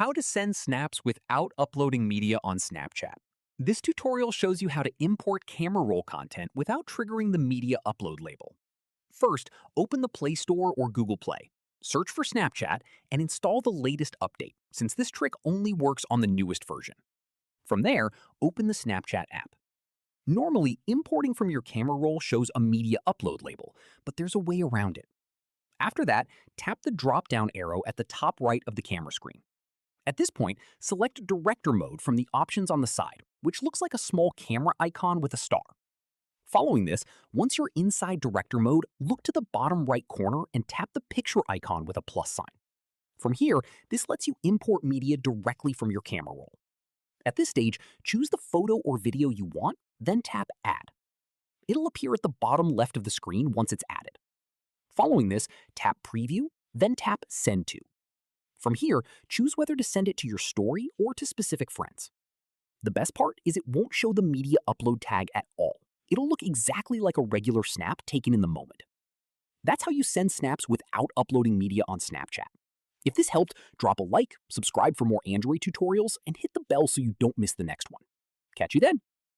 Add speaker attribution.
Speaker 1: How to send snaps without uploading media on Snapchat. This tutorial shows you how to import camera roll content without triggering the media upload label. First, open the Play Store or Google Play. Search for Snapchat and install the latest update, since this trick only works on the newest version. From there, open the Snapchat app. Normally, importing from your camera roll shows a media upload label, but there's a way around it. After that, tap the drop-down arrow at the top right of the camera screen. At this point, select Director Mode from the options on the side, which looks like a small camera icon with a star. Following this, once you're inside Director Mode, look to the bottom right corner and tap the picture icon with a plus sign. From here, this lets you import media directly from your camera roll. At this stage, choose the photo or video you want, then tap Add. It'll appear at the bottom left of the screen once it's added. Following this, tap Preview, then tap Send To. From here, choose whether to send it to your story or to specific friends. The best part is it won't show the media upload tag at all. It'll look exactly like a regular snap taken in the moment. That's how you send snaps without uploading media on Snapchat. If this helped, drop a like, subscribe for more Android tutorials, and hit the bell so you don't miss the next one. Catch you then!